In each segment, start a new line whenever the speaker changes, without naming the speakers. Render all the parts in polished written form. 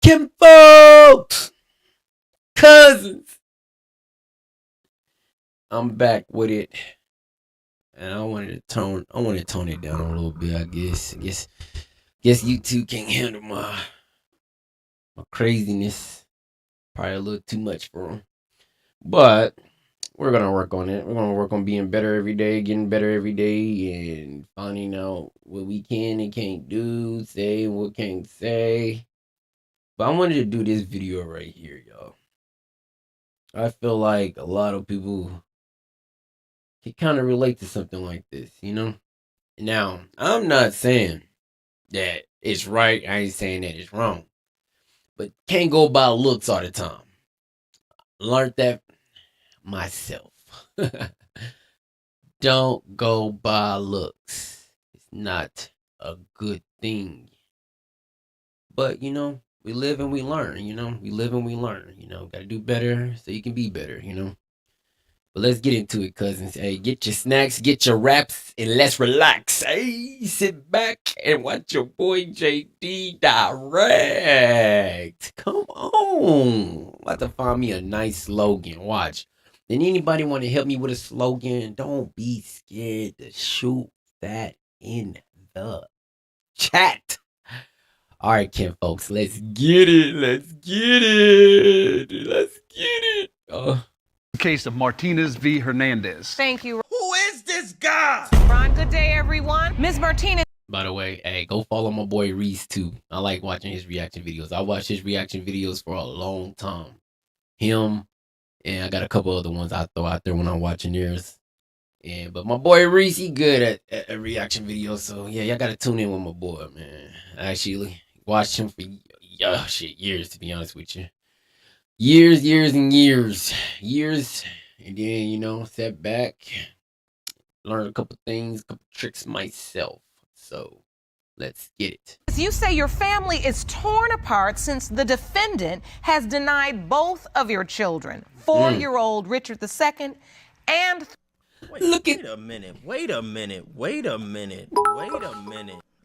Kinfolks, cousins, I'm back with it, and I wanted to tone it down a little bit. Guess you two can't handle my craziness. Probably a little too much for them, but we're gonna work on it. We're gonna work on being better every day, getting better every day, and finding out what we can and can't do, say what can't say. But I wanted to do this video right here, y'all. I feel like a lot of people can kind of relate to something like this, you know? Now, I'm not saying that it's right. I ain't saying that it's wrong. But can't go by looks all the time. Learned that myself. Don't go by looks. It's not a good thing. But, we live and we learn, We live and we learn, Gotta do better so you can be better, But let's get into it, cousins. Hey, get your snacks, get your wraps, and let's relax. Hey, sit back and watch your boy JD direct. Come on. I'm about to find me a nice slogan. Watch. Did anybody want to help me with a slogan? Don't be scared to shoot that in the chat. All right, Ken folks, let's get it. Let's get it. Let's get it.
Case of Martinez v. Hernandez.
Thank you,
Who is this guy?
Ron. Good day, everyone. Ms. Martinez.
By the way, hey, go follow my boy Reese too. I like watching his reaction videos. I watched his reaction videos for a long time. Him, and I got a couple other ones I throw out there when I'm watching theirs. But my boy Reese, he good at reaction videos. So yeah, y'all gotta tune in with my boy, man. I actually watched him for years, to be honest with you. Years and years. And then, sat back, learned a couple things, a couple tricks myself. So let's get it.
You say your family is torn apart since the defendant has denied both of your children, 4-year-old Richard II and...
Wait a minute.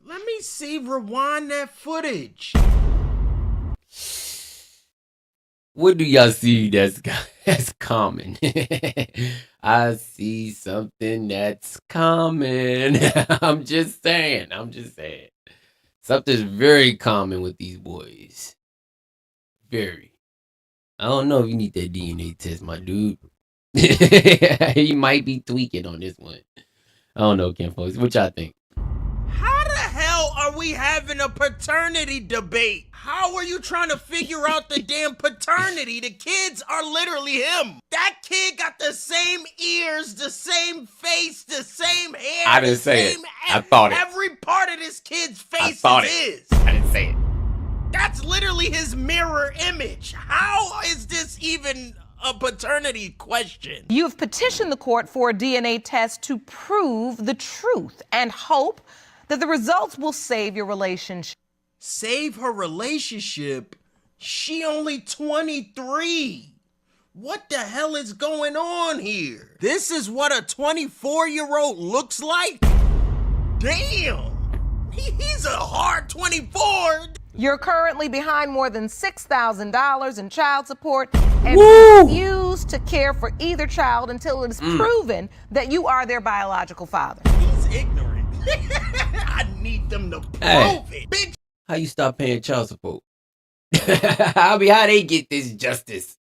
Let me see, rewind that footage.
What do y'all see that's common? I see something that's common. I'm just saying. Something's very common with these boys. Very. I don't know if you need that DNA test, my dude. He might be tweaking on this one. I don't know, Ken folks. What y'all think?
How the hell are we having a paternity debate? How are you trying to figure out the damn paternity? The kids are literally him. That kid got the same ears, the same face, the same hair.
I didn't say it. I thought it.
Every part of this kid's face is his.
I didn't say it.
That's literally his mirror image. How is this even a paternity question?
You've petitioned the court for a DNA test to prove the truth and hope that the results will save your relationship.
Save her relationship? She only 23. What the hell is going on here? This is what a 24-year-old looks like? Damn! He's a hard 24.
You're currently behind more than $6,000 in child support and refuse to care for either child until it is proven that you are their biological father.
He's ignorant. I need them to prove it. Bitch.
How you stop paying child support? How they get this justice?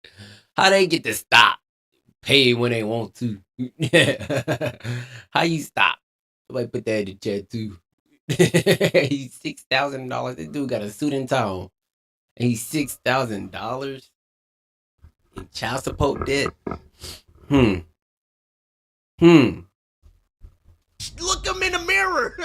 How they get to stop paying when they want to? How you stop? Somebody put that in the chat too. He's $6,000. This dude got a suit and tie on. And he's $6,000 in child support debt.
Look him in the mirror.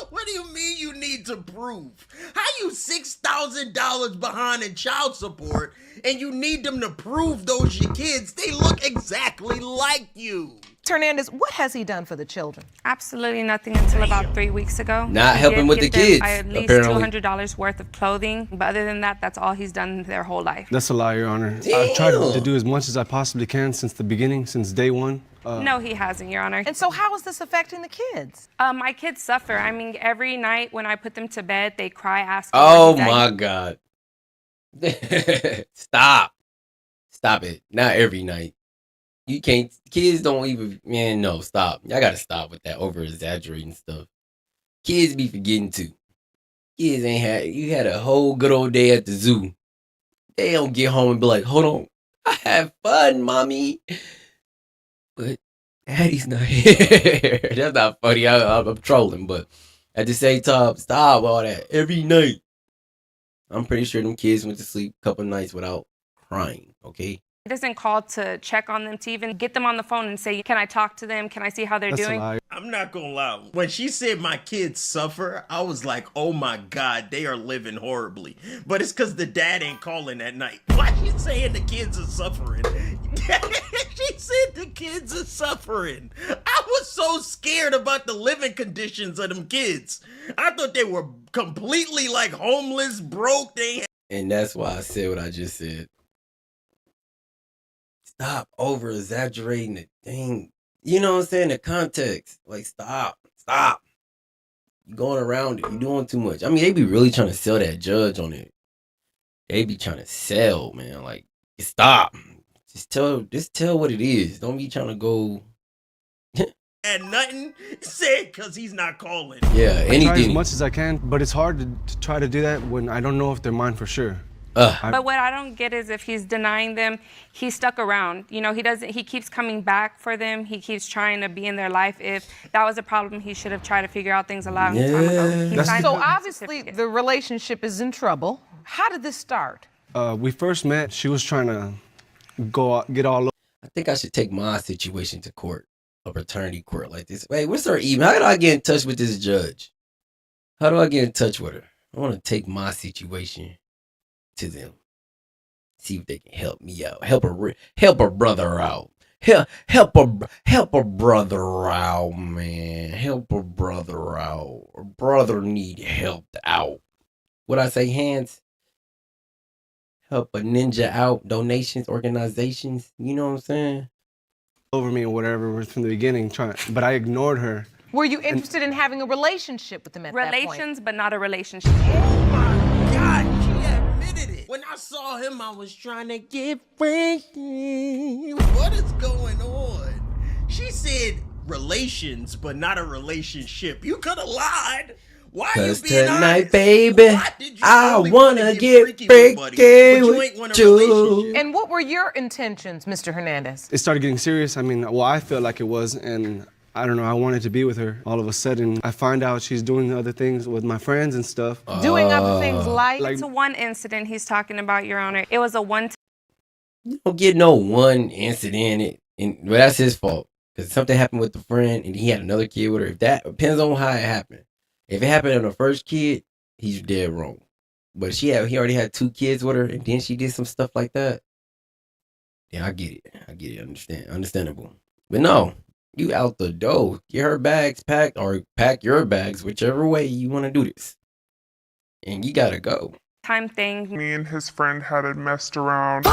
What do you mean you need to prove? How you $6,000 behind in child support and you need them to prove those your kids? They look exactly like you.
Hernandez, what has he done for the children?
Absolutely nothing until about 3 weeks ago.
Not
He
helping
did
with the
get them
kids,
at least
apparently.
$200 worth of clothing, but other than that, that's all he's done their whole life.
That's a lie, Your Honor. I've tried to do as much as I possibly can since the beginning, since day one.
No, he hasn't, Your Honor.
And so how is this affecting the kids?
My kids suffer. I mean, every night when I put them to bed, they cry, asking.
Oh my God. Stop. Stop it. Not every night. You can't. Kids don't even. Man, no. Stop. Y'all gotta stop with that over exaggerating stuff. Kids be forgetting too. Kids ain't had. You had a whole good old day at the zoo. They don't get home and be like, "Hold on, I have fun, mommy." But Daddy's not here. That's not funny. I'm trolling, but at the same time, stop all that every night. I'm pretty sure them kids went to sleep a couple nights without crying. Okay.
He doesn't call to check on them, to even get them on the phone and say, can I talk to them? Can I see how they're
That's a
doing?
lie.
I'm not gonna lie. When she said my kids suffer, I was like, oh my God, they are living horribly. But it's because the dad ain't calling at night. Why she saying the kids are suffering? She said the kids are suffering. I was so scared about the living conditions of them kids. I thought they were completely like homeless, broke. They
And that's why I said what I just said. Stop over exaggerating the thing. You know what I'm saying? The context. Like, stop. You going around it. You doing too much. I mean, they be really trying to sell that judge on it. They be trying to sell, man. Like, stop. Just tell what it is. Don't be trying to go.
had nothing said because he's not calling.
Yeah,
I try as
anything.
much as I can, but it's hard to try to do that when I don't know if they're mine for sure.
But what I don't get is if he's denying them, he's stuck around. You know, he keeps coming back for them. He keeps trying to be in their life. If that was a problem, he should have tried to figure out things a long time ago. He signed
So
a
obviously
certificate.
the relationship is in trouble. How did this start?
We first met, she was trying to go out, get all
I think I should take my situation to court, a paternity court like this. Wait, what's her email? How do I get in touch with this judge? How do I get in touch with her? I want to take my situation to them. See if they can help me out. Help her brother out. Help her brother out, man. Help her brother out. Her brother need helped out. What I say, hands? Help a ninja out. Donations, organizations. You know what I'm saying?
over me or whatever from the beginning, but I ignored her.
Were you interested in having a relationship with him at that point?
Relations, but not a relationship.
Oh my God, she admitted it. When I saw him, I was trying to get free. What is going on? She said relations, but not a relationship. You could have lied. Why are you
'Cause
being
tonight,
honest?
baby,
Why did you
I
only
wanna get
with
freaky
buddy, but you ain't want a
with
relationship?
you.
And what were your intentions, Mr. Hernandez?
It started getting serious. I mean, well, I felt like it was, and I don't know, I wanted to be with her. All of a sudden, I find out she's doing other things with my friends and stuff.
Doing other things like
It's a one incident he's talking about, Your Honor. It was a one
You don't get no one incident, well, that's his fault. Because something happened with the friend, and he had another kid with her. If that depends on how it happened. If it happened on the first kid, he's dead wrong. But he already had 2 kids with her, and then she did some stuff like that. Yeah, I get it. Understandable. But no, you out the door. Get her bags packed, or pack your bags, whichever way you want to do this. And you gotta go.
time thing.
Me and his friend had messed around.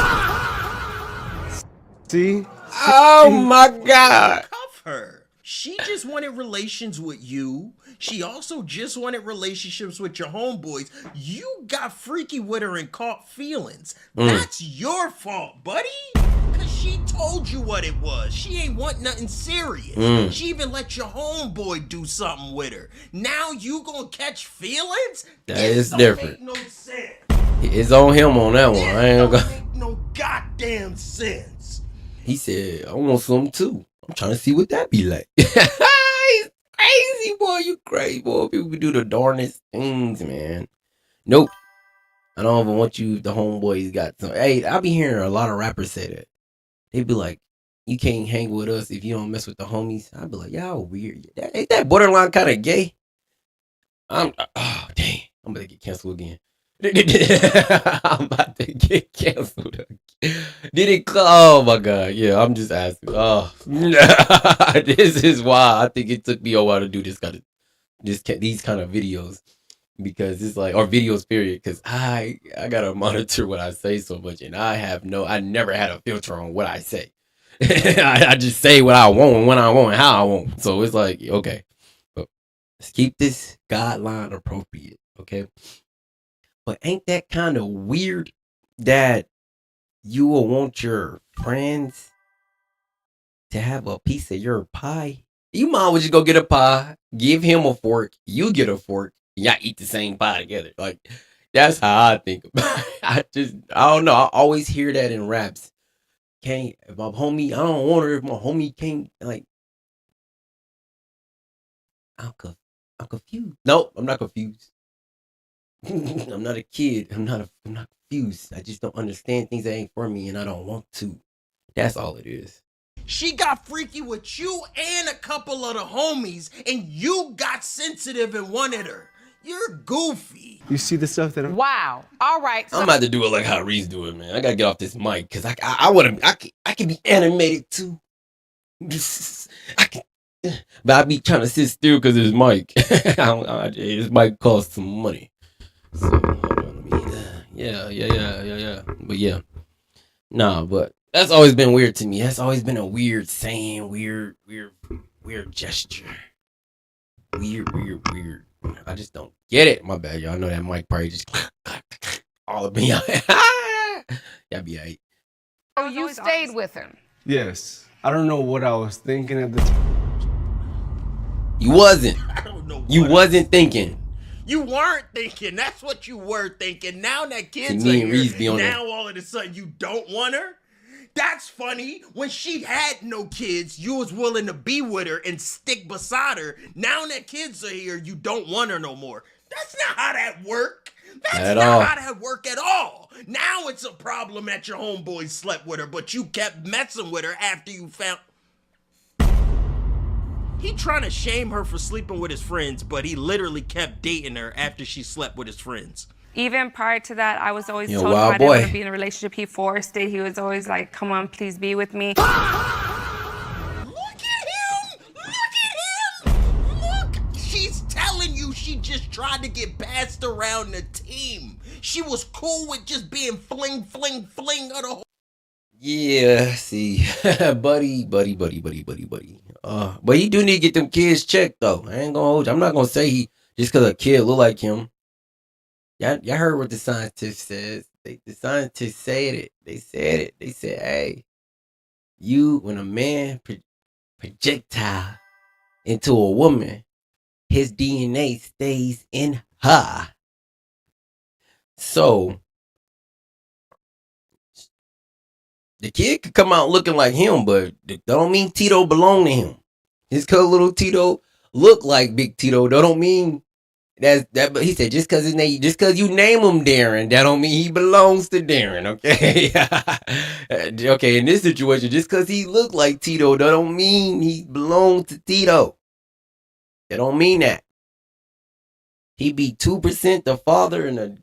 See?
Oh my God.
Cuff her. She just wanted relations with you. She also just wanted relationships with your homeboys. You got freaky with her and caught feelings. That's your fault, buddy. Cause she told you what it was. She ain't want nothing serious. She even let your homeboy do something with her. Now you gonna catch feelings?
That
This
is
don't
different.
Make no sense.
It's on him on that one.
This
I ain't
don't
gonna.
make no goddamn sense.
He said, I want some too. I'm trying to see what that be like. He's crazy, boy. You crazy, boy. People do the darnest things, man. Nope. I don't even want you, the homeboys got some. Hey, I be hearing a lot of rappers say that. They be like, you can't hang with us if you don't mess with the homies. I be like, y'all weird. Ain't that borderline kind of gay? Oh, dang. I'm about to get canceled again. I'm about to get canceled again. Oh my God. Yeah, I'm just asking. Oh, this is why I think it took me a while to do these kind of videos, because it's like, or videos period, because I gotta monitor what I say so much, and I never had a filter on what I say. I just say what I want, when I want, and how I want. So it's like, okay, but let's keep this guideline appropriate, okay? But ain't that kind of weird that you will want your friends to have a piece of your pie? You might as well just go get a pie, give him a fork, you get a fork, y'all eat the same pie together. Like, that's how I think about it. I don't know. I always hear that in raps. Can't, if my homie, I don't want her if my homie can't, like, I'm confused. Nope, I'm not confused. I'm not a kid. I'm not confused. I just don't understand things that ain't for me and I don't want to. That's all it is.
She got freaky with you and a couple of the homies, and you got sensitive and wanted her. You're goofy.
You see the stuff that I'm...
Wow. All right.
I'm about to do it like how Reese do it, man. I gotta get off this mic because I can be animated too. But I be trying to sit still because his mic. His mic costs some money. So hold on, let me. Yeah. But yeah, nah. But that's always been weird to me. That's always been a weird saying, weird gesture. Weird. I just don't get it. My bad, y'all. I know that mic probably just all of me. Y'all be alright.
So you stayed with him.
Yes. I don't know what I was thinking at the time.
You wasn't.
I don't know.
You wasn't thinking.
You weren't thinking. That's what you were thinking. Now that kids
See, me
are
and Reese be
here,
on
now
that.
all of a sudden you don't want her? That's funny. When she had no kids, you was willing to be with her and stick beside her. Now that kids are here, you don't want her no more. That's not how that work. That's not how that work at all. Now it's a problem that your homeboy slept with her, but you kept messing with her after you found... He trying to shame her for sleeping with his friends, but he literally kept dating her after she slept with his friends.
Even prior to that, I was always
You're a
told him
wild
I didn't want
boy.
to be in a relationship. He forced it. He was always like, come on, please be with me.
Look at him! Look at him! Look! She's telling you she just tried to get passed around the team. She was cool with just being fling of the whole...
Yeah, see, buddy. But he do need to get them kids checked though. I ain't gonna hold you. I'm not gonna say he just because a kid look like him. Y'all heard what the scientist says. The scientists said it. They said it. They said, hey, when a man projectile into a woman, his DNA stays in her. So the kid could come out looking like him, but that don't mean Tito belong to him. Just cause little Tito look like Big Tito, that don't mean that. But he said just cause his name, just cause you name him Darren, that don't mean he belongs to Darren. Okay, okay. In this situation, just cause he look like Tito, that don't mean he belongs to Tito. That don't mean that. He be 2% the father and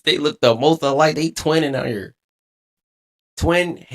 they look the most alike. They twinning out here. Twin,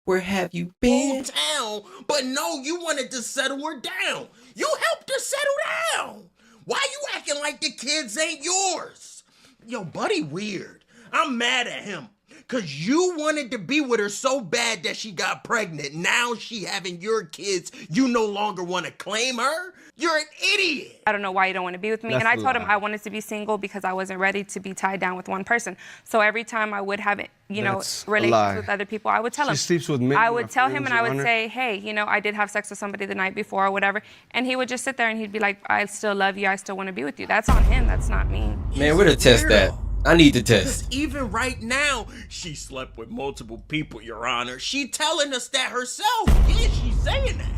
where have you been?
Town, but no, you wanted to settle her down. You helped her settle down. Why you acting like the kids ain't yours? Yo, buddy weird. I'm mad at him. Cause you wanted to be with her so bad that she got pregnant. Now she having your kids. You no longer want to claim her? You're an idiot.
I don't know why you don't want to be with me. And I told him I wanted to be single because I wasn't ready to be tied down with one person. So every time I would have, relations with other people, I would tell him.
She sleeps with me.
I would tell him and I would say, hey, I did have sex with somebody the night before or whatever. And he would just sit there and he'd be like, I still love you. I still want to be with you. That's on him. That's not me.
Man, where to test that? I need to test.
Because even right now, she slept with multiple people, Your Honor. She telling us that herself. Yeah, she's saying that.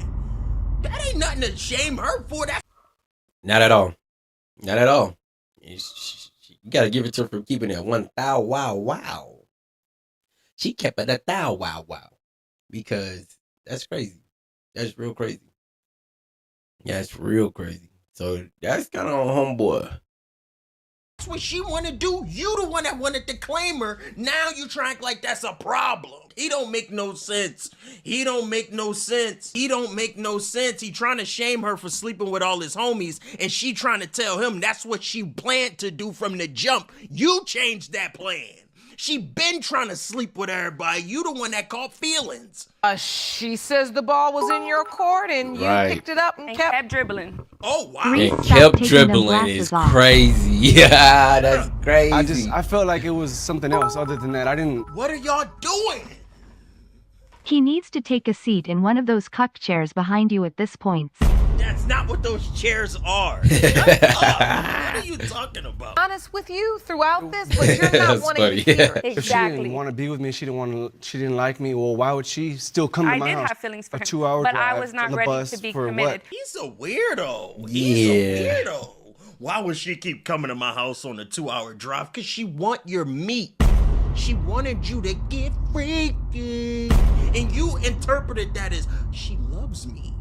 That ain't nothing to shame her for. That.
Not at all. Not at all. You gotta give it to her for keeping it 1,000 wow. She kept it 1,000 wow. Because that's crazy. That's real crazy. Yeah, it's real crazy. So that's kind of on homeboy.
That's what she want to do. You the one that wanted to claim her. Now you trying like that's a problem. He don't make no sense. He trying to shame her for sleeping with all his homies, and she trying to tell him that's what she planned to do from the jump. You changed that plan. She been trying to sleep with everybody. You the one that caught feelings.
She says the ball was in your court and you
Right.
picked it up and
And
kept.
kept dribbling.
Oh, wow.
And
Stop
kept
taking them
dribbling is
glasses off.
crazy. Yeah, that's crazy.
I felt like it was something else other than that. I didn't.
What are y'all doing?
He needs to take a seat in one of those cuck chairs behind you at this point.
That's not what those chairs are. Shut up. What are you talking about?
Honest with you throughout this, but you're not
That's
wanting
funny.
to hear it.
If she
Exactly.
didn't want to be with me, she didn't like me. Well, why would she still come to
I
my
did
house?
have feelings for
a
him,
2-hour
but I
drive
was not
on the
ready
bus
to be
for
committed.
What?
He's a weirdo. He's a
Yeah.
weirdo. Why would she keep coming to my house on a 2-hour drive? Because she want your meat. She wanted you to get freaky. And you interpreted that as, she loves me.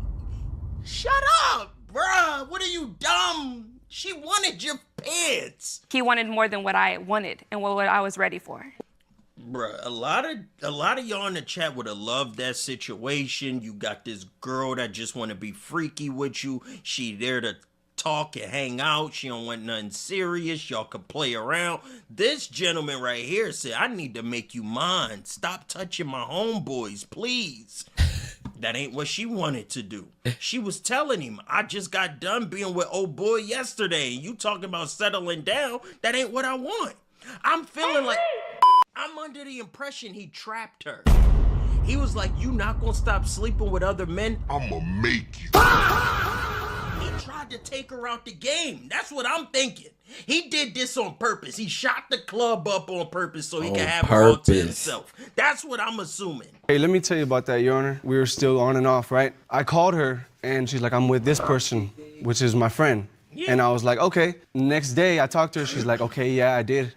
Shut up, bruh. What are you, dumb? She wanted your pants.
He wanted more than what I wanted and what I was ready for.
Bruh, a lot of y'all in the chat would have loved that situation. You got this girl that just want to be freaky with you. She there to talk and hang out. She don't want nothing serious. Y'all can play around. This gentleman right here said, I need to make you mine. Stop touching my homeboys, please. That ain't what she wanted to do. She was telling him, I just got done being with old boy yesterday. And you talking about settling down. That ain't what I want. I'm feeling like I'm under the impression he trapped her. He was like, you not gonna stop sleeping with other men?
I'ma make you.
He tried to take her out the game. That's what I'm thinking. He did this on purpose. He shot the club up on purpose so he
On
could have her all to
purpose.
himself. That's what I'm assuming.
Hey, let me tell you about that, Your Honor. We were still on and off, right? I called her, and she's like, I'm with this person, which is my friend. And I was like, okay. Next day, I talked to her. She's like, okay, yeah, I did.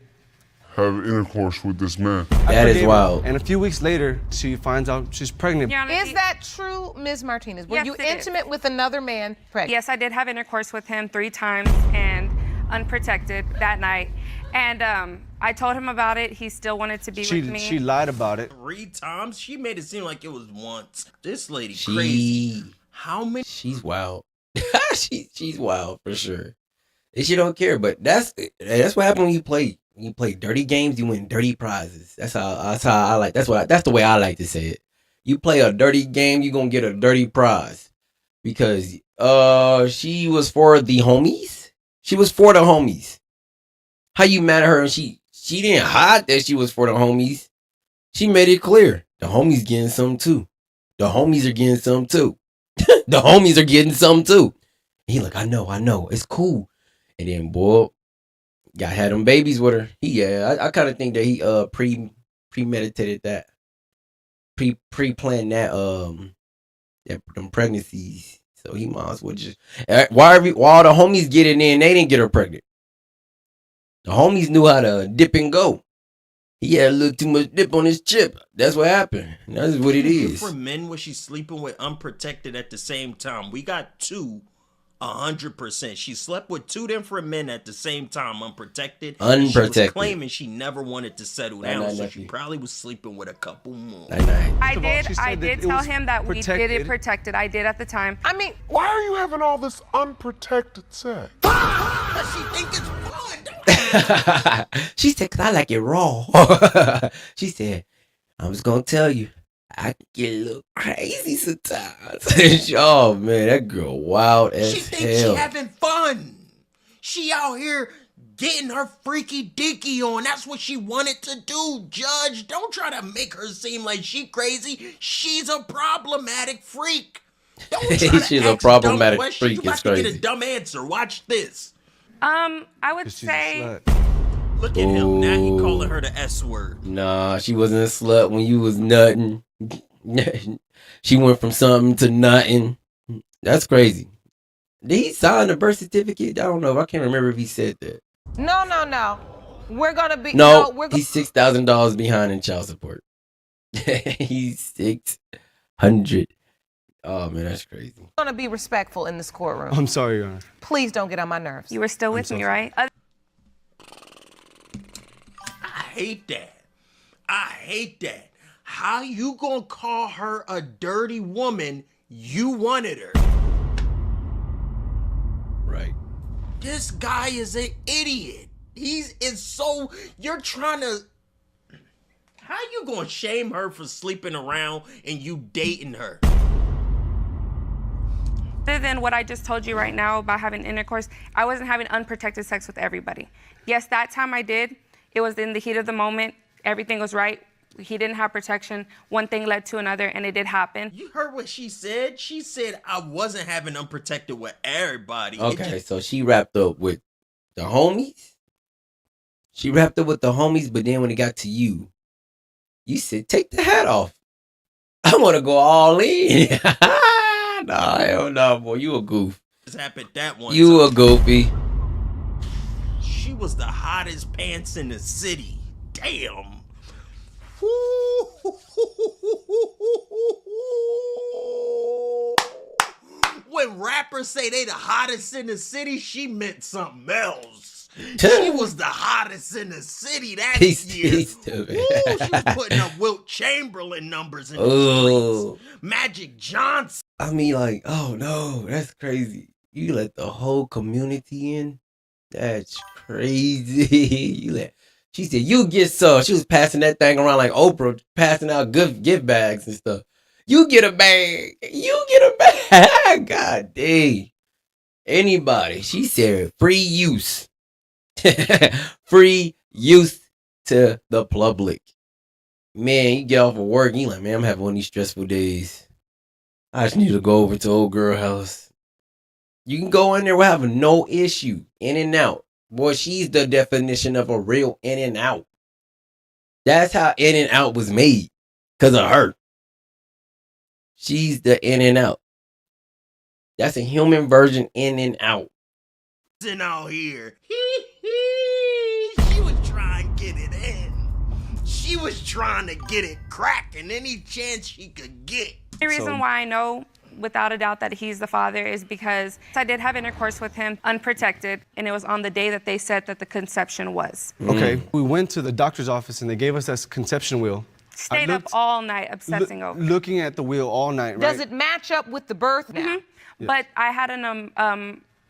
Have intercourse with this man.
I
That is
forgave her.
wild.
And a few weeks later, she finds out she's pregnant.
Your Honor,
Is that true, Ms. Martinez? Were
Yes,
you
it is.
intimate with another man pregnant?
Yes, I did have intercourse with him 3 times and unprotected that night. And I told him about it. He still wanted to be with me.
She lied about it.
3 times? She made it seem like it was once. This lady
She-
crazy. How many?
She's wild. she's wild for sure. And she don't care, but that's what happened when you play. When you play dirty games, you win dirty prizes. That's how I like. That's the way I like to say it. You play a dirty game, you gonna get a dirty prize. Because she was for the homies. She was for the homies. How you mad at her and she didn't hide that she was for the homies. She made it clear. The homies getting some too. The homies are getting some too. The homies are getting some too. He like, I know, it's cool. And then boy, had them babies with her. I kind of think that he premeditated that, pre-planned that them pregnancies. So he might as well just while the homies get it in, they didn't get her pregnant. The homies knew how to dip and go. He had a little too much dip on his chip. That's what happened. That's what it is.
For men, was she sleeping with unprotected at the same time? We got 2, 100%. She slept with 2 different men at the same time, unprotected. And she was
Unprotected.
claiming she never wanted to settle down,
Nah,
so
nah,
she
nah.
probably was sleeping with a couple more.
Night, night.
I
of all,
did.
she said
I
that
did
it
tell
was
him that we did
protected.
it protected. I did at the time.
I mean,
Why are you having all this unprotected sex?
Does she think it's fun?
She said, 'cause I like it raw. She said, I'm just gonna tell you, I can get a little crazy sometimes. Oh man, that girl wild as
She thinks
hell.
she having fun. She out here getting her freaky deaky on. That's what she wanted to do, Judge. Don't try to make her seem like she crazy. She's a problematic freak. Don't try to
She's a
ask
problematic
dumb questions.
freak.
You
It's
about to get
crazy.
a dumb answer. Watch this.
I would
She's a
say
slut.
Look at him. Now he
Ooh.
calling her the S word.
Nah, she wasn't a slut when you was nutting. She went from something to nothing. That's crazy. Did he sign the birth certificate? I don't know. I can't remember if he said that.
no. We're gonna be
No,
we're
he's $6,000 behind in child support. He's 600. Oh man, that's crazy.
gonna be respectful in this courtroom.
I'm sorry, Your Honor.
Please don't get on my nerves.
you were still with
so
me,
sorry.
right?
I hate that. I hate that. How you gonna call her a dirty woman? You wanted her.
Right.
This guy is an idiot. You're trying to How you gonna shame her for sleeping around and you dating her?
Other than what I just told you right now about having intercourse, I wasn't having unprotected sex with everybody. Yes, that time I did. It was in the heat of the moment. Everything was right. He didn't have protection. One thing led to another, and it did happen.
You heard what she said? She said I wasn't having unprotected with everybody.
Okay, so she wrapped up with the homies. She wrapped up with the homies, but then when it got to you, you said, take the hat off. I want to go all in. Nah, hell no, boy. You a goof.
Just happened that one
You
time.
a goofy.
She was the hottest pants in the city. Damn. When rappers say they the hottest in the city, she meant something else. She was the hottest in the city that year.
He's stupid.
Woo, she was putting up Wilt Chamberlain numbers in the
Oh.
streets. Magic Johnson.
I mean, like, oh no, that's crazy. You let the whole community in? That's crazy. You let. She said, you get some. She was passing that thing around like Oprah, passing out good gift bags and stuff. You get a bag. You get a bag. God dang. Anybody. She said free use. Free use to the public. Man, you get off of work, you like, man, I'm having one of these stressful days. I just need to go over to old girl house. You can go in there with having no issue. In and out. Boy, she's the definition of a real in and out. That's how in and out was made. Because of her. She's the in and out. That's a human version in and out.
Out here. She was trying to get it in. She was trying to get it cracking any chance she could get.
The reason why I know without a doubt that he's the father is because I did have intercourse with him unprotected, and it was on the day that they said that the conception was.
Okay, we went to the doctor's office and they gave us that conception wheel.
Stayed up all night obsessing over it.
Looking at the wheel all night, right?
Does it match up with the birth now?
Mm-hmm. But I had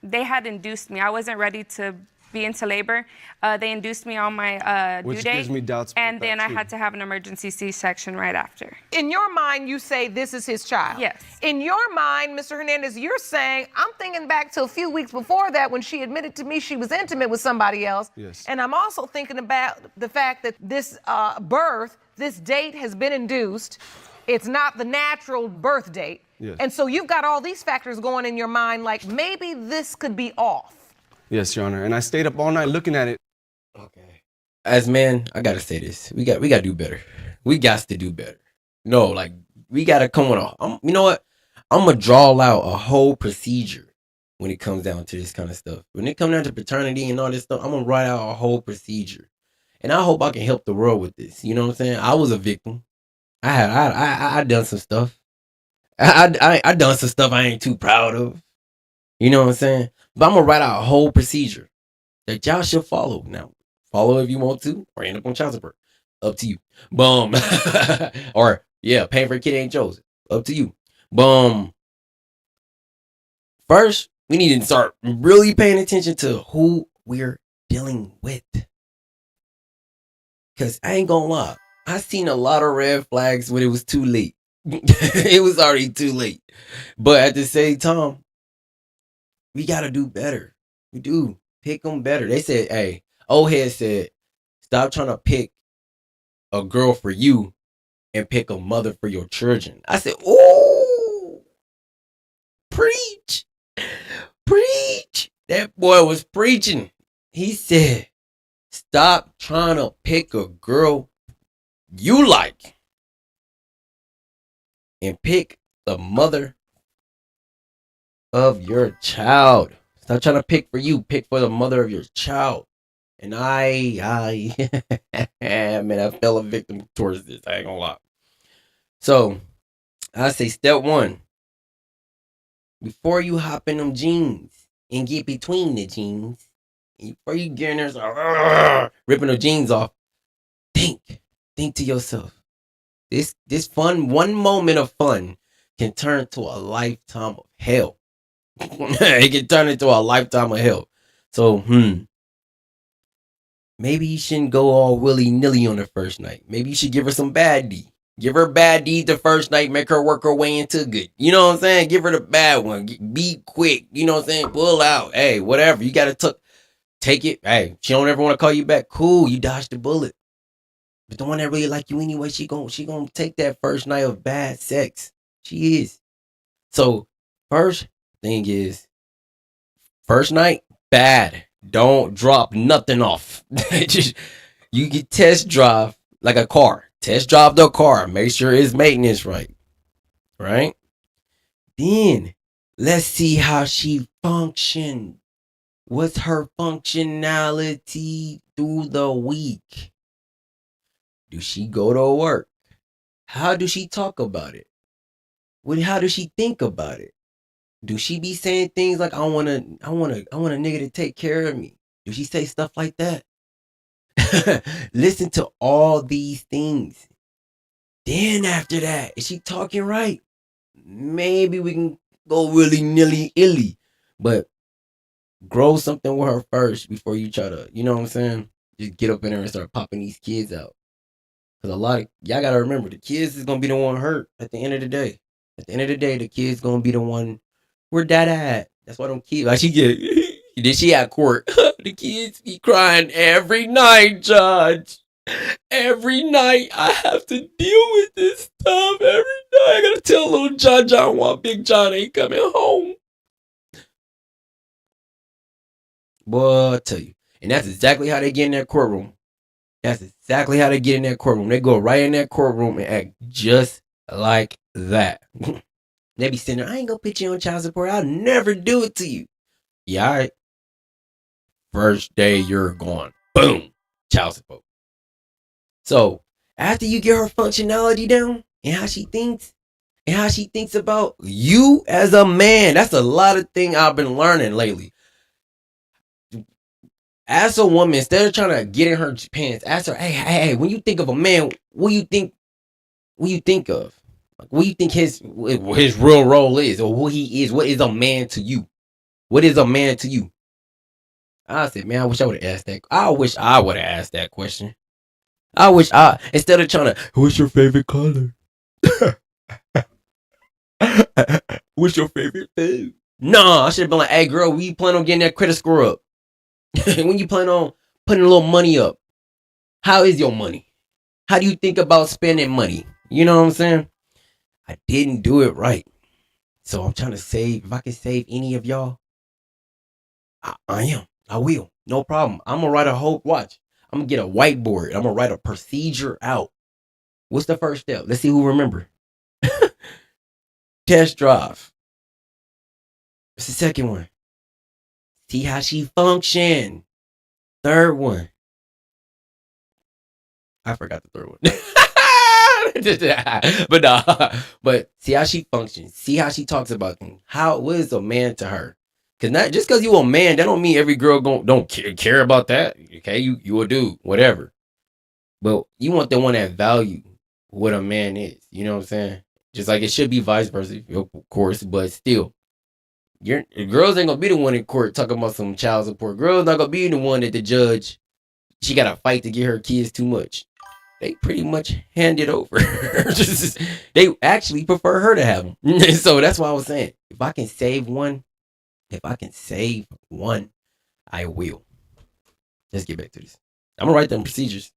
they had induced me. I wasn't ready to be into labor. They induced me on my due
Which
date.
gives me doubts about
and then
that,
I
too.
had to have an emergency C-section right after.
In your mind, you say this is his child.
Yes.
In your mind, Mr. Hernandez, you're saying, I'm thinking back to a few weeks before that when she admitted to me she was intimate with somebody else.
Yes.
And I'm also thinking about the fact that this birth, this date has been induced. It's not the natural birth date.
Yes.
And so you've got all these factors going in your mind, like maybe this could be off.
Yes, Your Honor. And I stayed up all night looking at it.
Okay. As men, I gotta say this. We gotta do better. We got to do better. No, like we gotta come with you know what? I'm gonna draw out a whole procedure when it comes down to this kind of stuff. When it comes down to paternity and all this stuff, I'm gonna write out a whole procedure. And I hope I can help the world with this. You know what I'm saying? I was a victim. I done some stuff. I done some stuff I ain't too proud of. You know what I'm saying? But I'm gonna write out a whole procedure that y'all should follow. Now, follow if you want to, or end up on child support. Up to you. Boom. Or yeah, paying for a kid ain't chosen. Up to you. Boom. First, we need to start really paying attention to who we're dealing with. Cause I ain't gonna lie, I seen a lot of red flags when it was too late. It was already too late. But at the same time, we gotta do better. We do. Pick them better. They said, hey, old head said, stop trying to pick a girl for you and pick a mother for your children. I said, ooh, preach. Preach. That boy was preaching. He said, stop trying to pick a girl you like and pick the mother of your child. Stop trying to pick for you. Pick for the mother of your child. And I man, I fell a victim towards this. I ain't gonna lie. So, I say step one. Before you hop in them jeans and get between the jeans, before you get in there, so, ripping the jeans off, think to yourself. This fun, one moment of fun can turn to a lifetime of hell. It can turn into a lifetime of hell. So, maybe you shouldn't go all willy-nilly on the first night. Maybe you should give her some bad D. Give her bad D the first night, make her work her way into good. You know what I'm saying? Give her the bad one. Be quick. You know what I'm saying? Pull out. Hey, whatever. You got to take it. Hey, she don't ever want to call you back. Cool, you dodged the bullet. But the one that really like you anyway, she gonna take that first night of bad sex. She is. So first thing is, first night, bad. Don't drop nothing off. Just, you get test drive like a car. Test drive the car. Make sure it's maintenance right. Right? Then let's see how she functions. What's her functionality through the week? Do she go to work? How does she talk about it? How does she think about it? Do she be saying things like, I want a nigga to take care of me? Do she say stuff like that? Listen to all these things. Then after that, is she talking right? Maybe we can go really nilly illy, but grow something with her first before you try to, you know what I'm saying? Just get up in there and start popping these kids out. Because a lot of y'all gotta remember, the kids is gonna be the one hurt at the end of the day. At the end of the day, the kids gonna be the one. Where dad at? That's why them kids like she at court. The kids be crying every night, Judge. Every night I have to deal with this stuff. Every night I gotta tell little John why Big John ain't coming home. Boy, I tell you. And that's exactly how they get in that courtroom. That's exactly how they get in that courtroom. They go right in that courtroom and act just like that. They be sitting there, I ain't gonna put you on child support. I'll never do it to you. Yeah, all right. First day you're gone. Boom. Child support. So after you get her functionality down and how she thinks about you as a man, that's a lot of thing I've been learning lately. As a woman, instead of trying to get in her pants, ask her, hey, when you think of a man, what do you think of? Like, what do you think his real role is, or who he is? What is a man to you? What is a man to you? I said, man, I wish I would have asked that. I wish I would have asked that question. Instead of trying to, what's your favorite color? What's your favorite food? No, I should have been like, hey, girl, when you plan on getting that credit score up? When you plan on putting a little money up? How is your money? How do you think about spending money? You know what I'm saying? I didn't do it right. So I'm trying to save. If I can save any of y'all, I will. No problem. I'm going to write watch. I'm going to get a whiteboard. I'm going to write a procedure out. What's the first step? Let's see who remember. Test drive. What's the second one? See how she function. Third one. I forgot the third one. But see how she functions. See how she talks about things. What is a man to her? Cause not just because you a man, that don't mean every girl don't care about that. Okay, you a dude, whatever. But you want the one that value what a man is. You know what I'm saying? Just like it should be vice versa, of course. But still, girls ain't gonna be the one in court talking about some child support. Girls not gonna be the one that the judge, she gotta fight to get her kids too much. They pretty much hand it over. They actually prefer her to have them. So that's why I was saying, if I can save one, I will. Let's get back to this. I'm gonna write them procedures.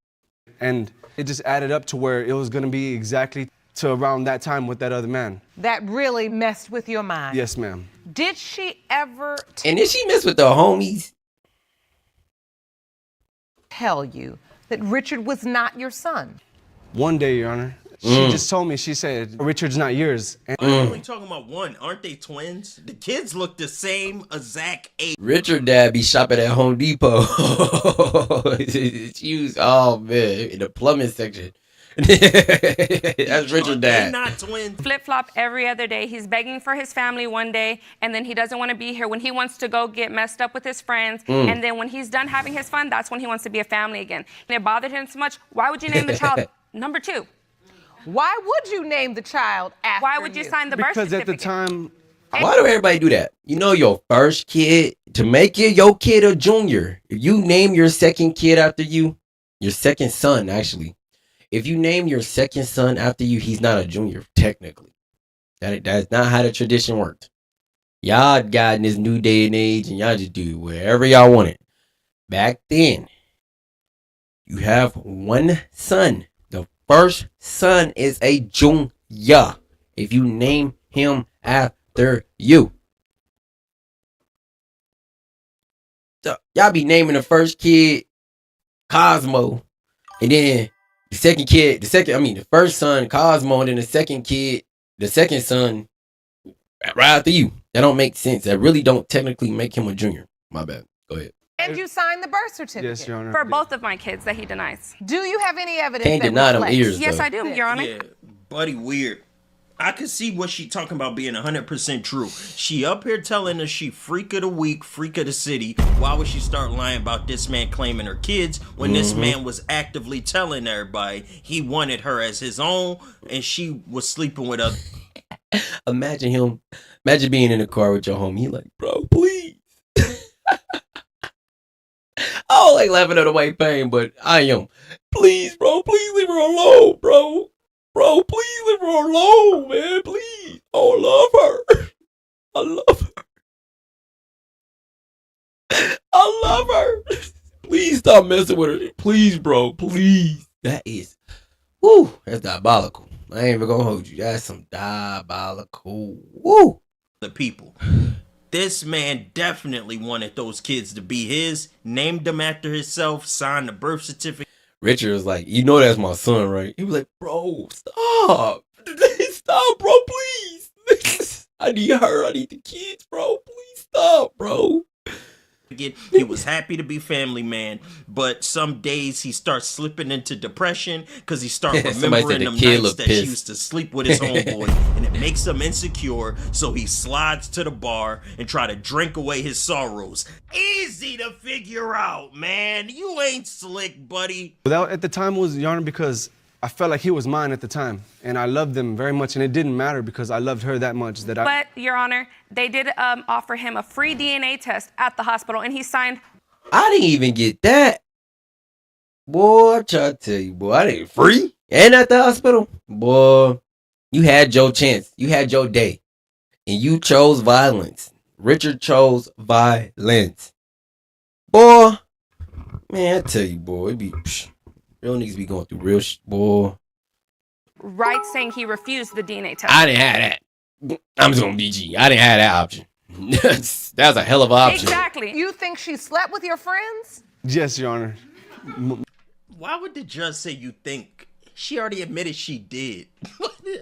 And it just added up to where it was gonna be exactly to around that time with that other man.
That really messed with your mind.
Yes, ma'am.
Did she ever
And did she mess with the homies?
tell you that Richard was not your son?
One day, Your Honor, she just told me, she said, Richard's not yours. And
Why are we talking about one? Aren't they twins? The kids look the same exact age.
Richard dad be shopping at Home Depot. Shoes, oh man, in the plumbing section. That's Richard
They're
dad.
not twins.
Flip-flop every other day. He's begging for his family one day, and then he doesn't want to be here. When he wants to go get messed up with his friends, and then when he's done having his fun, that's when he wants to be a family again. And it bothered him so much. Why would you name the child number 2?
Why would you name the child after
Why would you sign the birth
because at
certificate?
the time,
Why do everybody do that? You know, your first kid, to make your kid a junior, if you name your second kid after you, your second son, actually, if you name your second son after you, he's not a junior, technically. That's not how the tradition worked. Y'all got in this new day and age, and y'all just do wherever y'all want it. Back then, you have one son. The first son is a junior if you name him after you. So y'all be naming the first kid Cosmo, and then the first son Cosmo, and then the second kid, the second son right after you. That don't make sense. That really don't technically make him a junior. My bad. Go ahead.
And you signed the birth certificate.
Yes, Your Honor.
For both of my kids that he denies.
Do you have any evidence
Can't
that
deny them
reflects?
ears.
Yes,
though.
I do, Your Honor.
Yeah, buddy, weird. I could see what she talking about being 100% true. She up here telling us she freak of the week, freak of the city. Why would she start lying about this man claiming her kids when this man was actively telling everybody he wanted her as his own and she was sleeping with other?
Imagine being in the car with your homie. He like, bro, please. I don't like laughing at the white pain, but I am. Please, bro, please leave her alone, bro. Bro, please leave her alone, man. Please. Oh, I love her. I love her. I love her. Please stop messing with her. Please, bro. Please. That is, woo, that's diabolical. I ain't even gonna hold you. That's some diabolical. Woo.
The people. This man definitely wanted those kids to be his, named them after himself, signed the birth certificate.
Richard was like, you know that's my son, right? He was like, bro, stop. Stop, bro, please. I need her. I need the kids, bro. Please stop, bro.
He was happy to be family man, but some days he starts slipping into depression because he starts remembering them nights that she used to sleep with his homeboy, and it makes him insecure, so he slides to the bar and try to drink away his sorrows. Easy to figure out, man. You ain't slick, buddy.
That at the time was, Your Honor, because I felt like he was mine at the time, and I loved him very much, and it didn't matter because I loved her that much that
But, Your Honor, they did offer him a free DNA test at the hospital, and he signed.
I didn't even get that. Boy, I try to tell you, boy, I didn't free and at the hospital. Boy, you had your chance. You had your day. And you chose violence. Richard chose violence. Boy, man, I tell you, boy, it be real niggas be going through real boy.
Right, saying he refused the DNA test.
I didn't have that. I'm just gonna BG. I didn't have that option. That was a hell of an option.
Exactly.
You think she slept with your friends?
Yes, Your Honor.
Why would the judge say you think? She already admitted she did.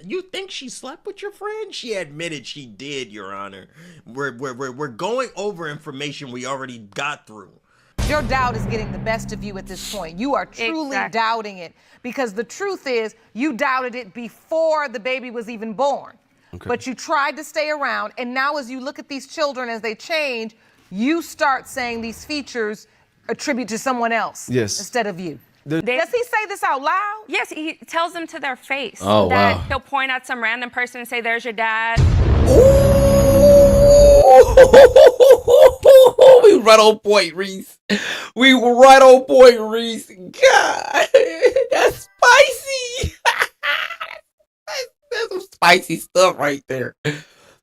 You think she slept with your friend? She admitted she did, Your Honor. We're going over information we already got through.
Your doubt is getting the best of you at this point. You are truly doubting it because the truth is you doubted it before the baby was even born. Okay. But you tried to stay around, and now as you look at these children as they change, you start saying these features attribute to someone else instead of you. Does he say this out loud?
Yes, he tells them to their face.
Oh,
that
wow.
He'll point at some random person and say, there's your dad.
We right on point, Reese. We were right on point, Reese. God, that's spicy. That's some spicy stuff right there.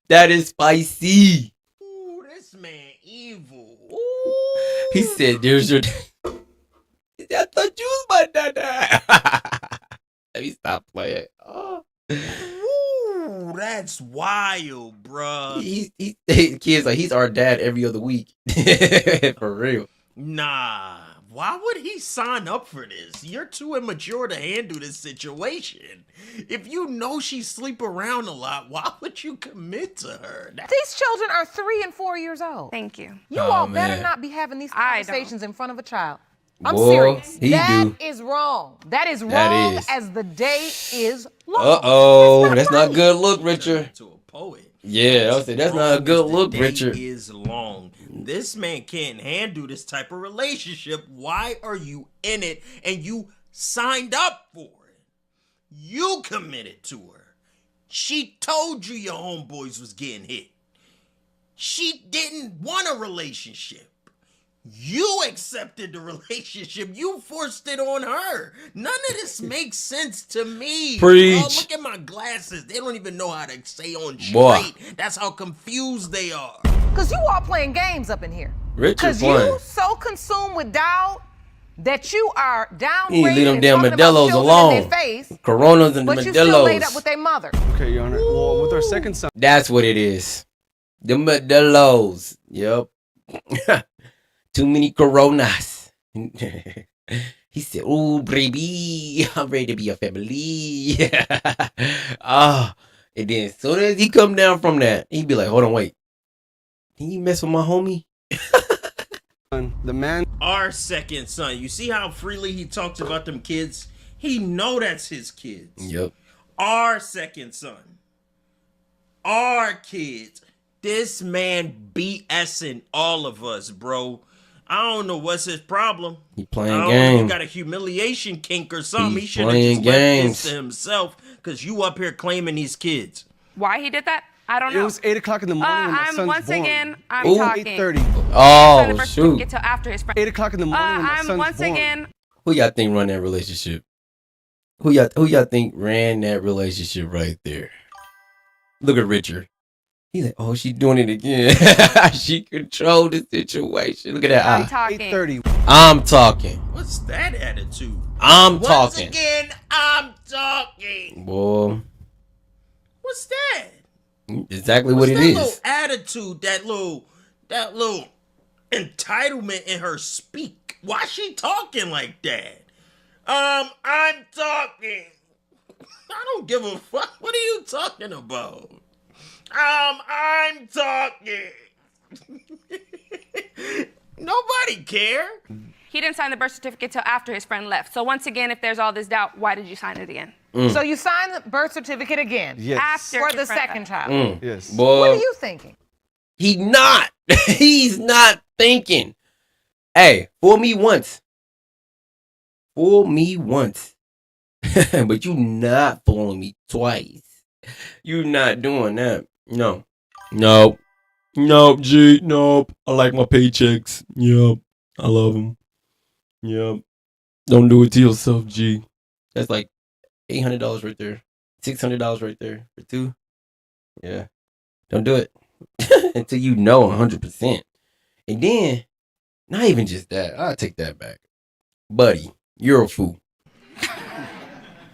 That is spicy.
Ooh, this man evil.
Ooh. He said, there's your I thought you was my dad. Let me stop playing. Oh.
Ooh, that's wild, bruh.
The kid's like, he's our dad every other week. For real.
Nah, why would he sign up for this? You're too immature to handle this situation. If you know she sleep around a lot, why would you commit to her?
These children are 3 and 4 years old.
Thank you.
You all better not be having these conversations in front of a child. I'm
Boy,
serious.
That
is wrong. That is wrong as the day is long.
Uh-oh. That's not good look, Richard.
To a poet.
Yeah, I was saying, that's not a good look, Richard.
Is long. This man can't handle this type of relationship. Why are you in it and you signed up for it? You committed to her. She told you your homeboys was getting hit. She didn't want a relationship. You accepted the relationship. You forced it on her. None of this makes sense to me.
Preach.
Oh, look at my glasses. They don't even know how to stay on straight.
Boy.
That's how confused they are.
Because you all playing games up in here.
Richard
Because
playing.
you so consumed with doubt that you are downgrading
You need to leave them
and
damn
talking about
Modelos
children
alone.
in their face,
Coronas and the
but you still laid up
Modelos.
with their mother.
Okay, Your Honor. Well, with our second son,
That's what it is. The Modelos. Yep. Too many Coronas. He said, "Oh, baby, I'm ready to be a family." And then as soon as he come down from that, he be like, "Hold on, wait. Can you mess with my homie?"
the man
Our second son. You see how freely he talks about them kids? He know that's his kids.
Yep.
Our second son. Our kids. This man BSing all of us, bro. I don't know what's his problem.
He
I
playing
don't know if he
games.
got a humiliation kink or something.
He's
He should have
playing
just left
games.
this to himself because you up here claiming these kids.
Why he did that? I don't
it
know.
was 8 o'clock in the morning when my
I'm
son's
once
born.
again. I'm
Ooh.
talking.
8:30.
Sign the
Oh
birth
shoot!
certificate till after his friend.
8 o'clock in the morning when my
I'm
son's
once
born.
again.
Who y'all think run that relationship? Who y'all think ran that relationship right there? Look at Richard. He's like, oh, she doing it again. She controlled the situation. Look at that
I'm
eye.
talking.
8:30.
I'm talking.
What's that attitude?
I'm
Once
talking.
again, I'm talking.
Boy,
What's that?
exactly
What's
what it
that
is.
little attitude, that little entitlement in her speak? Why she talking like that? I'm talking. I don't give a fuck. What are you talking about? I'm talking. Nobody care.
He didn't sign the birth certificate till after his friend left. So once again, if there's all this doubt, why did you sign it again?
So you signed the birth certificate again
Yes.
After
for
his
the
friend
second
left.
child.
Yes.
Boy,
What are you thinking?
he not. He's not thinking. Hey, fool me once. Fool me once. But you not fooling me twice. You not doing that. No. Nope. Nope, G. Nope. I like my paychecks. Yep. I love them. Yep. Don't do it to yourself, G. That's like $800 right there. $600 right there for two. Yeah. Don't do it. Until you know 100%. And then, not even just that. I'll take that back. Buddy, you're a fool.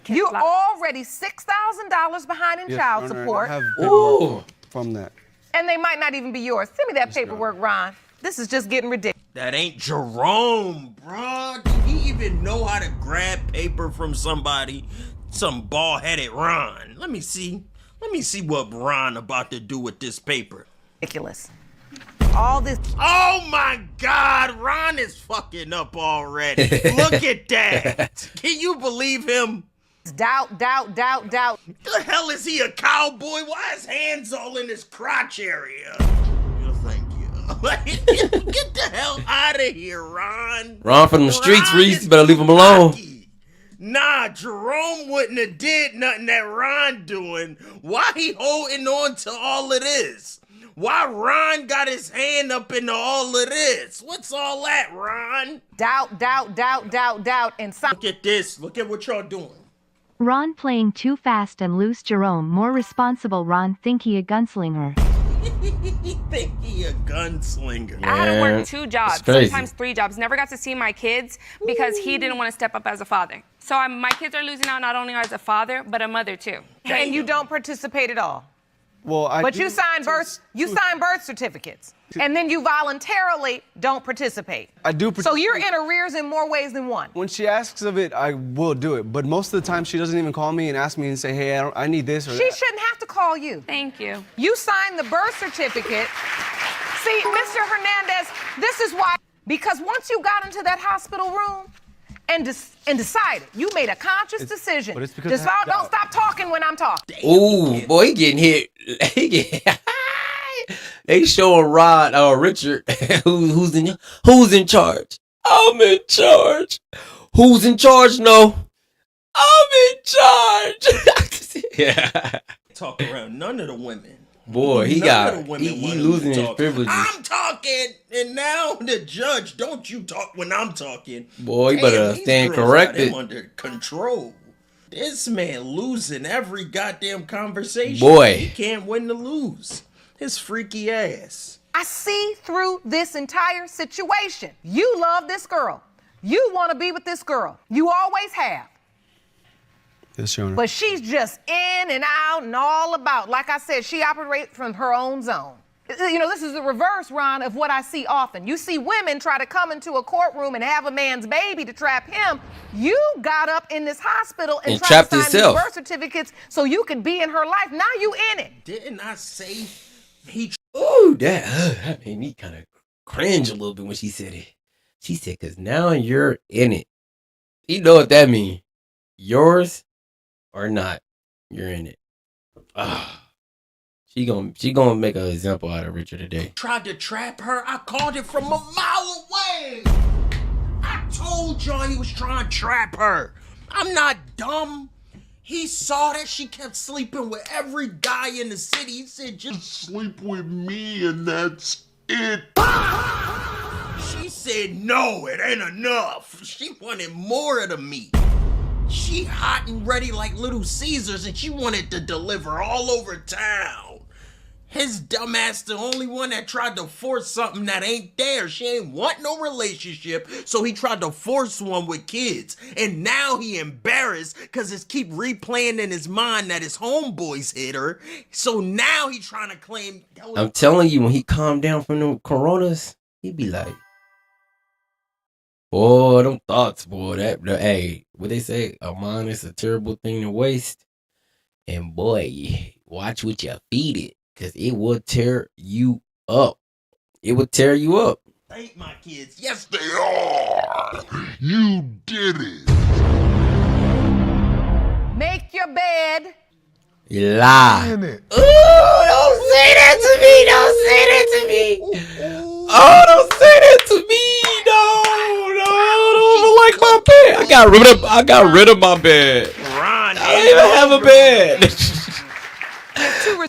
You're already $6,000 behind in
Yes,
child
Your Honor,
support,
I have
Ooh.
paperwork from that.
and they might not even be yours. Send me that paperwork, Ron. This is just getting ridiculous.
That ain't Jerome, bruh. Do he even know how to grab paper from somebody? Some bald-headed Ron. Let me see. Let me see what Ron about to do with this paper.
All this
Oh my God, Ron is fucking up already. Look at that. Can you believe him?
doubt.
The hell is he, a cowboy? Why his hands all in his crotch area? Thank you. Get the hell out of here, Ron.
Ron from the streets,
Ron
Reese.
is
You better leave him alone.
cocky. Nah, Jerome wouldn't have did nothing that Ron doing. Why he holding on to all of this? Why Ron got his hand up into all of this? What's all that, Ron?
doubt, and some.
Look at this. Look at what y'all doing.
Ron playing too fast and loose. Jerome more responsible. Ron think he a gunslinger.
He think he a gunslinger.
I had to
Man,
work 2 jobs,
it's crazy.
sometimes 3 jobs. Never got to see my kids because he didn't want to step up as a father. So my kids are losing out not only as a father, but a mother too.
And you don't participate at all.
Well,
But you sign birth certificates. And then you voluntarily don't participate.
I do.
So you're in arrears in more ways than one.
When she asks of it, I will do it. But most of the time, she doesn't even call me and ask me and say, "Hey, I need this or
She
that."
shouldn't have to call you.
Thank you.
You signed the birth certificate. See, Mr. Hernandez, this is why. Because once you got into that hospital room and decided, you made a conscious decision.
but it's because
Just
I have
don't stop talking when I'm talking.
Ooh, boy, he getting hit. They showing Rod or Richard who's in charge. I'm in charge. Who's in charge? No, I'm in charge. Yeah.
Talk around none of the women.
Boy, he
None
got
of the women
he
wanted
losing
to
his
talk.
privileges.
I'm talking, and now the judge, don't you talk when I'm talking.
Boy, you
Damn,
better
these
stand
girls got
corrected.
him under control. This man losing every goddamn conversation.
Boy.
He can't win to lose. His freaky ass.
I see through this entire situation. You love this girl. You want to be with this girl. You always have.
Yes, Your Honor.
But she's just in and out and all about. Like I said, she operates from her own zone. You know, this is the reverse, Ron, of what I see often. You see women try to come into a courtroom and have a man's baby to trap him. You got up in this hospital and tried
trapped
to sign
yourself.
these birth certificates so you could be in her life. Now you in it.
Didn't I say he
Ooh, that made me kind of cringe a little bit when she said it. She said, "Cause now you're in it." You know what that means? Yours or not, you're in it. She gonna make an example out of Richard today.
tried to trap her? I called it from a mile away. I told y'all he was trying to trap her. I'm not dumb. He saw that she kept sleeping with every guy in the city. He said, just
Sleep with me and that's it.
She said, no, it ain't enough. She wanted more of the meat. She hot and ready like Little Caesars, and she wanted to deliver all over town. His dumbass the only one that tried to force something that ain't there. She ain't want no relationship, so he tried to force one with kids. And now he embarrassed because it's keep replaying in his mind that his homeboys hit her. So now he trying to claim...
I'm telling you, when he calmed down from the coronas, he be like, boy, them thoughts, boy, hey, what they say, a mind is a terrible thing to waste. And boy, watch what you feed it, because it will tear you up. It will tear you up.
Hate my kids. Yes,
They are. You did it.
Make your bed.
You lie.
In it.
Ooh, don't say that to me. Don't say that to me. Oh, don't say that to me. No, I don't even like my bed. I got rid of my bed.
Ron,
I don't even have a bed.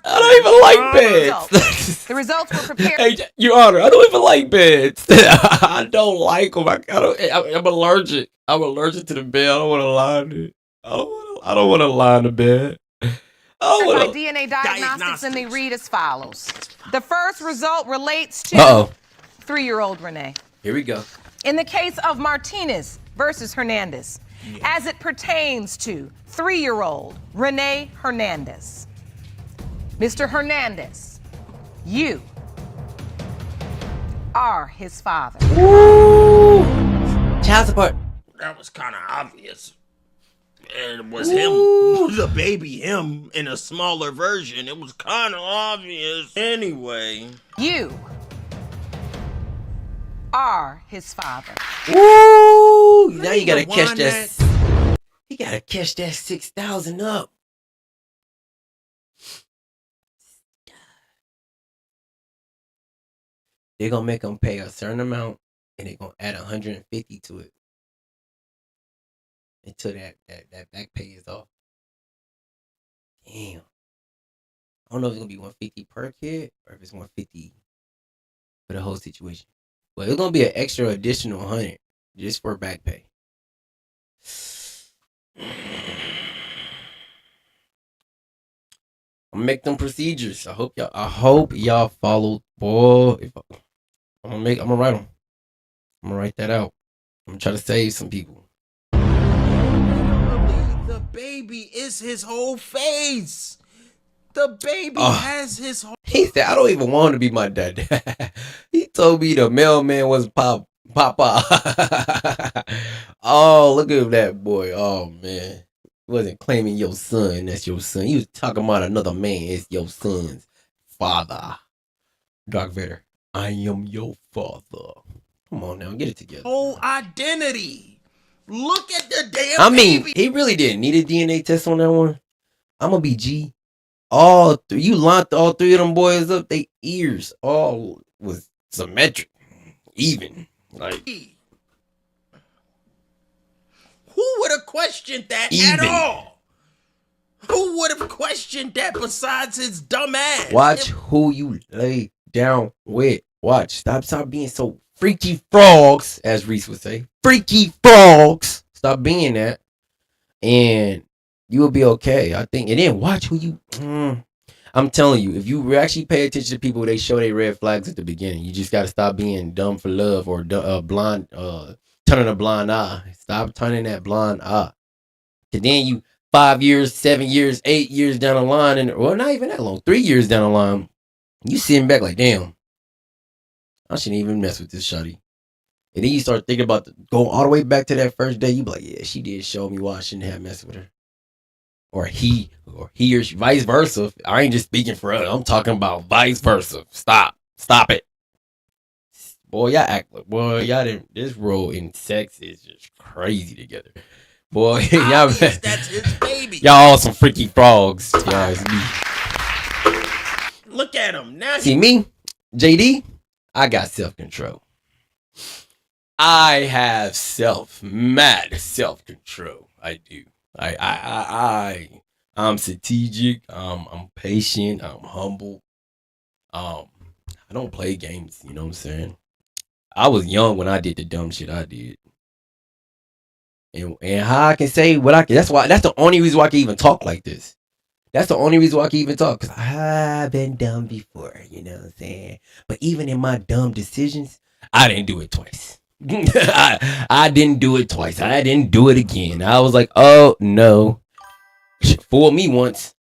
I don't even like beds.
The results were prepared.
Hey, Your Honor, I don't even like beds. I don't like them. I'm allergic. I'm allergic to the bed. I don't want to lie to it. I don't want to lie in the bed.
By DNA diagnostics, and they read as follows. The first result relates to 3-year-old Renee.
Here we go.
In the case of Martinez versus Hernandez, as it pertains to 3-year-old Renee Hernandez. Mr. Hernandez, you are his father.
Woo! Child support.
That was kind of obvious. It was him, the baby him, in a smaller version. It was kind of obvious. Anyway.
You are his father.
Woo! Now you gotta catch that. You gotta catch that 6,000 up. They're gonna make them pay a certain amount, and they're gonna add 150 to it until that back pay is off. Damn. I don't know if it's gonna be 150 per kid or if it's 150 for the whole situation. But it's gonna be an extra additional 100 just for back pay. I'm gonna make them procedures. I hope y'all follow. Boy, I'm gonna write them. I'm gonna write that out. I'm gonna try to save some people.
Literally, the baby is his whole face. The baby has his whole...
He said, I don't even want to be my dad. He told me the mailman was Papa. Oh, look at that boy. Oh, man. He wasn't claiming your son. That's your son. He was talking about another man. It's your son's father. Darth Vader, I am your father. Come on now, get it together.
whole identity. Look at the damn baby.
He really didn't need a DNA test on that one. I'm gonna be G. You lined all 3 of them boys up. They ears all was symmetric, even. Like,
who would have questioned that
even.
at all? Who would have questioned that besides his dumb ass?
Watch who you lay down with. Watch. Stop being so freaky frogs, as Reese would say. Freaky frogs. Stop being that. And you will be okay, I think. And then watch who you... I'm telling you, if you actually pay attention to people, they show their red flags at the beginning. You just got to stop being dumb for love or blind, turning a blind eye. Stop turning that blind eye. And then you 5 years, 7 years, 8 years down the line, and well, not even that long, 3 years down the line, you sitting back like, damn, I shouldn't even mess with this shawty. And then you start thinking about going all the way back to that first day. You be like, yeah, she did show me why I shouldn't have messed with her. Or he or she, vice versa. I ain't just speaking for her. I'm talking about vice versa. Stop it. Boy, y'all act like, boy, y'all didn't, this role in sex is just crazy together. Boy, y'all,
that's his baby.
y'all all some freaky frogs. Yeah, it's me.
Look at him. Now
See me, JD, I got self-control. I have mad self-control. I do. I'm strategic. I'm patient. I'm humble. I don't play games. You know what I'm saying? I was young when I did the dumb shit I did. And how I can say what I can. That's the only reason why I can even talk like this. That's the only reason why I can even talk. Because I've been dumb before. You know what I'm saying? But even in my dumb decisions, I didn't do it twice. I didn't do it twice. I didn't do it again. I was like, oh no. Fool me once.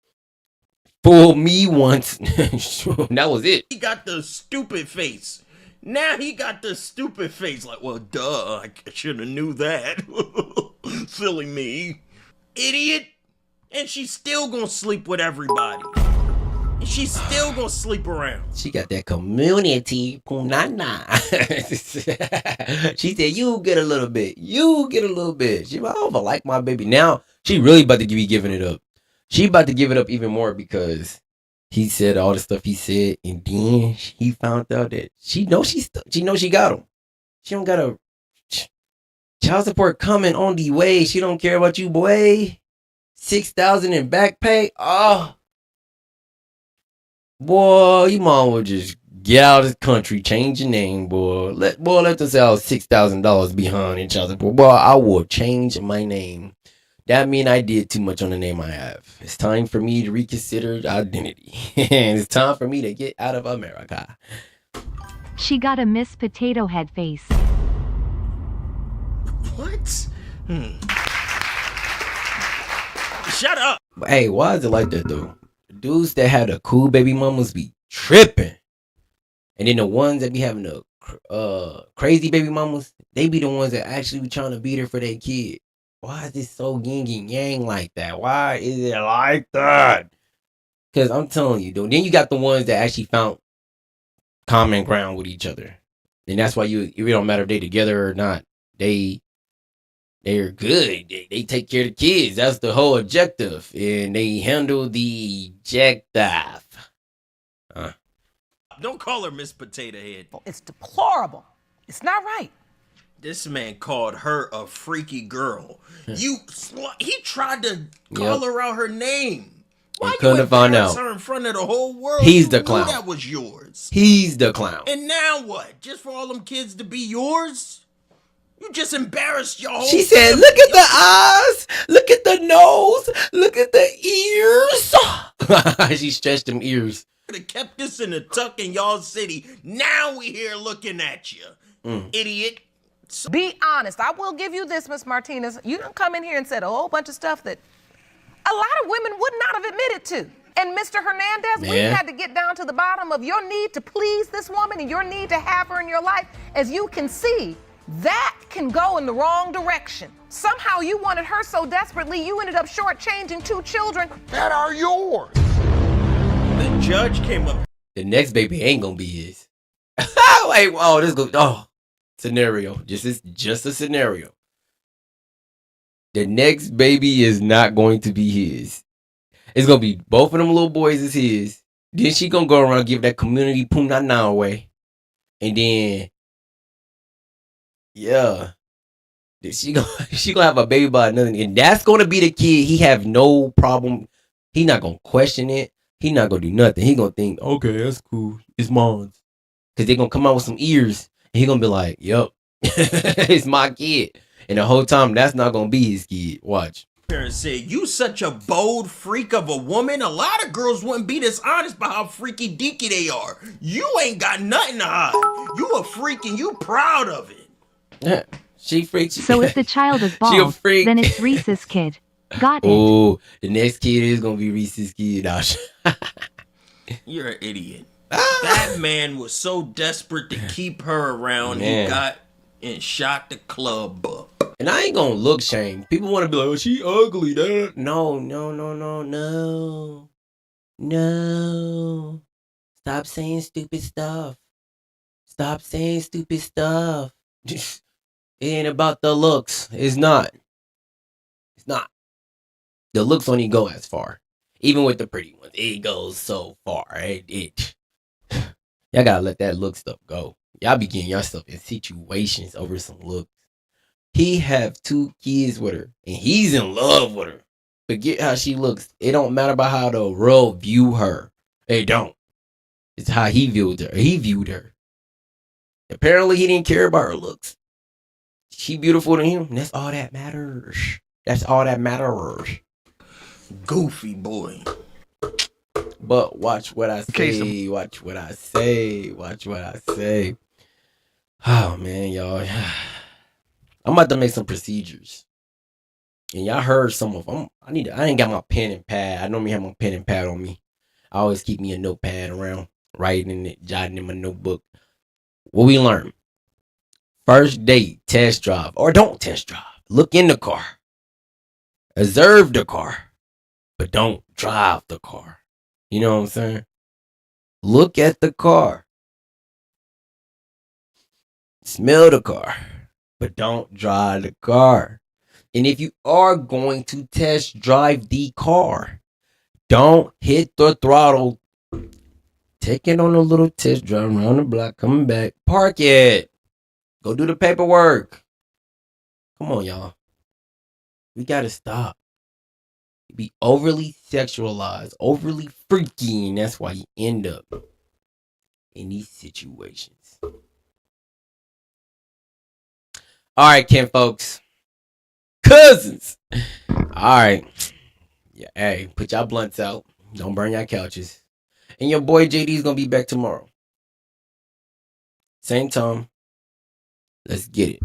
That was it.
he got the stupid face. Now he got the stupid face. Like, well, duh, I should have knew that. Silly me. Idiot. And she's still gonna sleep with everybody. And she's still gonna sleep around.
She got that community. She said, you get a little bit. She like, I don't like my baby. Now, she really about to be giving it up. She about to give it up even more because he said all the stuff he said. And then he found out that she knows she got him. She don't got a child support coming on the way. She don't care about you, boy. $6,000 in back pay. Oh. Boy, you might well just get out of the country, change your name, boy. Let us say I was $6,000 behind in child support. Boy, I will change my name. That mean I did too much on the name I have. It's time for me to reconsider identity. And it's time for me to get out of America.
She got a Miss Potato Head face.
What? Shut up.
Hey, why is it like that though? The dudes that have the cool baby mamas be tripping. And then the ones that be having the crazy baby mamas, they be the ones that actually be trying to beat her for their kid. Why is this so yin and yang like that? Why is it like that? Because I'm telling you, though, then you got the ones that actually found common ground with each other. And that's why it don't matter if they together or not. They're good. They take care of the kids. That's the whole objective. And they handle the objective.
Don't call her Miss Potato Head.
It's deplorable. It's not right.
This man called her a freaky girl. He tried to call her out her name. Why you embarrass her in front of the whole world?
He's the clown.
That was yours.
He's the clown.
And now what? Just for all them kids to be yours? You just embarrassed your whole
She said,
family.
look at the eyes, look at the nose, look at the ears. She stretched them ears.
Could have kept this in the tuck in y'all city. Now we here looking at you, idiot.
Be honest. I will give you this, Miss Martinez. You done come in here and said a whole bunch of stuff that a lot of women would not have admitted to. And Mr. Hernandez, we had to get down to the bottom of your need to please this woman and your need to have her in your life. As you can see, that can go in the wrong direction. Somehow you wanted her so desperately, you ended up shortchanging 2 children
That are yours.
The judge came up.
The next baby ain't gonna be his. Wait, scenario. Just a scenario. The next baby is not going to be his. It's gonna be both of them little boys is his. Then she gonna go around and give that community punana away. And then she gonna have a baby by another, and that's gonna be the kid he have no problem He not gonna question it. He not gonna do nothing. He gonna think, okay, that's cool. It's mine. Cause they gonna come out with some ears, and he gonna be like, "Yup, it's my kid." And the whole time, that's not gonna be his kid. Watch.
Parents said, "You such a bold freak of a woman. A lot of girls wouldn't be this honest about how freaky deaky they are. You ain't got nothing to hide. You a freak and you proud of it."
Yeah, she freaks.
So if the child is
She a
bald,
freak.
then it's Reese's kid. Got it.
Oh, the next kid is gonna be Reese's kid.
You're an idiot. That man was so desperate to keep her around,
Man.
he got and shot the club up.
And I ain't gonna look shame. People want to be like, "Oh, she ugly." Dad. No. Stop saying stupid stuff. Stop saying stupid stuff. It ain't about the looks. It's not. It's not. The looks only go as far. Even with the pretty ones, it goes so far. Y'all gotta let that look stuff go. Y'all be getting yourself in situations over some looks. He have 2 kids with her, and he's in love with her. Forget how she looks. It don't matter about how the world view her. It don't. It's how he viewed her. He viewed her. Apparently, he didn't care about her looks. She beautiful to him. That's all that matters. That's all that matters.
Goofy boy.
But watch what I
Okay,
say. Watch what I say. Watch what I say. Oh man, y'all. I'm about to make some procedures. And y'all heard some of them. I ain't got my pen and pad. I normally have my pen and pad on me. I always keep me a notepad around, writing it, jotting in my notebook. What we learn. First date, test drive. Or don't test drive. Look in the car. Observe the car. But don't drive the car. You know what I'm saying? Look at the car. Smell the car. But don't drive the car. And if you are going to test drive the car, don't hit the throttle. Take it on a little test drive around the block, coming back. Park it. Go do the paperwork. Come on, y'all. We got to stop. Be overly sexualized, overly freaky, and that's why you end up in these situations. All right, Ken folks. Cousins. All right. Yeah, hey, put y'all blunts out. Don't burn y'all couches. And your boy JD's gonna be back tomorrow. Same time. Let's get it.